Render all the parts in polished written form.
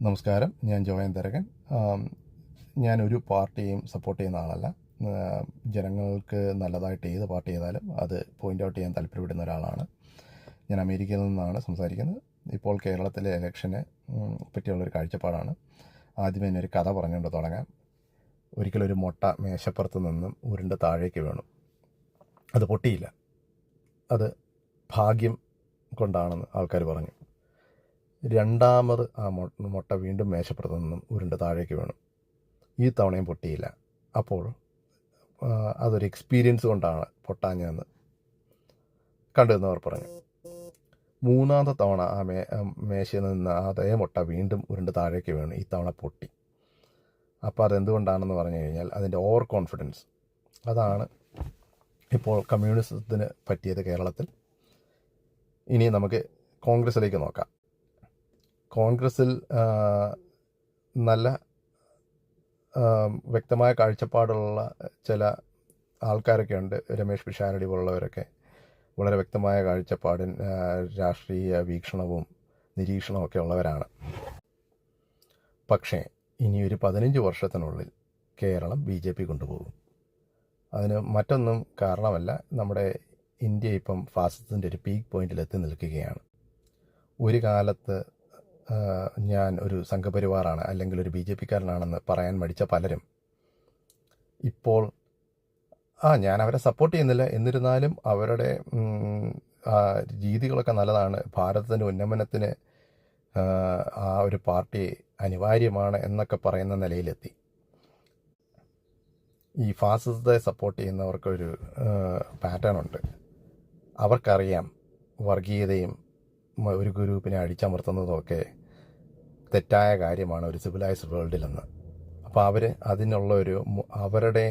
നമസ്കാരം. ഞാൻ ജോയൻ തരകൻ. ഞാനൊരു പാർട്ടിയെയും സപ്പോർട്ട് ചെയ്യുന്ന ആളല്ല. ജനങ്ങൾക്ക് നല്ലതായിട്ട് ഏത് പാർട്ടി ചെയ്താലും അത് പോയിൻ്റ് ഔട്ട് ചെയ്യാൻ താല്പര്യപ്പെടുന്ന ഒരാളാണ്. ഞാൻ അമേരിക്കയിൽ നിന്നാണ് സംസാരിക്കുന്നത്. ഇപ്പോൾ കേരളത്തിലെ ഇലക്ഷനെ പറ്റിയുള്ളൊരു കാഴ്ചപ്പാടാണ്. ആദ്യമേ തന്നെ ഒരു കഥ പറഞ്ഞുകൊണ്ട് തുടങ്ങാം. ഒരിക്കലൊരു മുട്ട മേശപ്പുറത്ത് നിന്നും ഉരുണ്ട് താഴേക്ക് വീണു. അത് പൊട്ടിയില്ല. അത് ഭാഗ്യം കൊണ്ടാണെന്ന് ആൾക്കാർ പറഞ്ഞു. രണ്ടാമത് ആ മുട്ട വീണ്ടും മേശപ്പുറത്ത് നിന്നും ഉരുണ്ട് താഴേക്ക് വീണു. ഈ തവണയും പൊട്ടിയില്ല. അപ്പോൾ അതൊരു എക്സ്പീരിയൻസ് കൊണ്ടാണ് പൊട്ടാഞ്ഞതെന്ന് കണ്ടുവന്നവർ പറഞ്ഞു. മൂന്നാമത്തെ തവണ ആ മേശയിൽ നിന്ന് അതേ മുട്ട വീണ്ടും ഉരുണ്ട് താഴേക്ക് വീണു. ഈ തവണ പൊട്ടി. അപ്പോൾ അതെന്തുകൊണ്ടാണെന്ന് പറഞ്ഞു കഴിഞ്ഞാൽ അതിൻ്റെ ഓവർ കോൺഫിഡൻസ്. അതാണ് ഇപ്പോൾ കമ്മ്യൂണിസത്തിന് പറ്റിയത് കേരളത്തിൽ. ഇനി നമുക്ക് കോൺഗ്രസ്സിലേക്ക് നോക്കാം. കോൺഗ്രസ്സിൽ നല്ല വ്യക്തമായ കാഴ്ചപ്പാടുള്ള ചില ആൾക്കാരൊക്കെ ഉണ്ട്. രമേഷ് പിഷാരടി പോലുള്ളവരൊക്കെ വളരെ വ്യക്തമായ കാഴ്ചപ്പാടിൻ രാഷ്ട്രീയ വീക്ഷണവും നിരീക്ഷണവും ഒക്കെ ഉള്ളവരാണ്. പക്ഷേ ഇനി ഒരു 15 വർഷത്തിനുള്ളിൽ കേരളം BJP കൊണ്ടുപോകും. അതിന് മറ്റൊന്നും കാരണമല്ല. നമ്മുടെ ഇന്ത്യ ഇപ്പം ഫാസിസത്തിൻ്റെ ഒരു പീക്ക് പോയിന്റിൽ എത്തി നിൽക്കുകയാണ്. ഒരു കാലത്ത് ഞാൻ ഒരു സംഘപരിവാറാണ് അല്ലെങ്കിൽ ഒരു BJPക്കാരനാണെന്ന് പറയാൻ മടിച്ച പലരും ഇപ്പോൾ ഞാൻ അവരെ സപ്പോർട്ട് ചെയ്യുന്നില്ല, എന്നിരുന്നാലും അവരുടെ രീതികളൊക്കെ നല്ലതാണ്, ഭാരതത്തിൻ്റെ ഉന്നമനത്തിന് ആ ഒരു പാർട്ടി അനിവാര്യമാണ് എന്നൊക്കെ പറയുന്ന നിലയിലെത്തി. ഈ ഫാസിസത്തെ സപ്പോർട്ട് ചെയ്യുന്നവർക്കൊരു പാറ്റേൺ ഉണ്ട്. അവർക്കറിയാം വർഗീയതയും ഒരു ഗ്രൂപ്പിനെ അടിച്ചമർത്തുന്നതൊക്കെ തെറ്റായ കാര്യമാണ് ഒരു സിവിലൈസ്ഡ് വേൾഡിലെന്ന്. അപ്പോൾ അവർ അതിനുള്ള അവരുടെ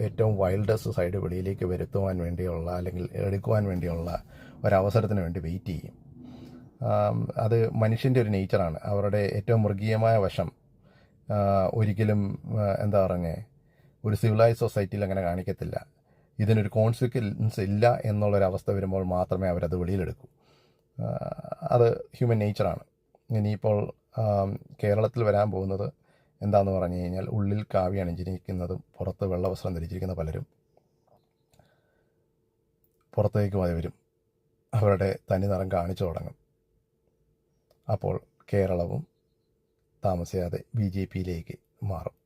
ഏറ്റവും വൈൽഡസ്റ്റ് സൈഡ് വെളിയിലേക്ക് വരുത്തുവാൻ വേണ്ടിയുള്ള അല്ലെങ്കിൽ എടുക്കുവാൻ വേണ്ടിയുള്ള ഒരവസരത്തിന് വേണ്ടി വെയിറ്റ് ചെയ്യും. അത് മനുഷ്യൻ്റെ ഒരു നേച്ചറാണ്. അവരുടെ ഏറ്റവും മൃഗീയമായ വശം ഒരിക്കലും ഒരു സിവിലൈസ് സൊസൈറ്റിയിൽ അങ്ങനെ കാണിക്കത്തില്ല. ഇതിനൊരു കോൺസിക്വൻസ് ഇല്ല എന്നുള്ളൊരവസ്ഥ വരുമ്പോൾ മാത്രമേ അവരത് വെളിയിലെടുക്കൂ. അത് ഹ്യൂമൻ നേച്ചറാണ്. ഇനിയിപ്പോൾ കേരളത്തിൽ വരാൻ പോകുന്നത് എന്താണെന്ന് പറഞ്ഞു കഴിഞ്ഞാൽ, ഉള്ളിൽ കാവി അണിഞ്ഞിരിക്കുന്നതും പുറത്ത് വെള്ളവസ്ത്രം ധരിച്ചിരിക്കുന്ന പലരും പുറത്തേക്ക് വരും. അവരുടെ തനി നിറം കാണിച്ചു തുടങ്ങും. അപ്പോൾ കേരളവും താമസിയാതെ BJPയിലേക്ക് മാറും.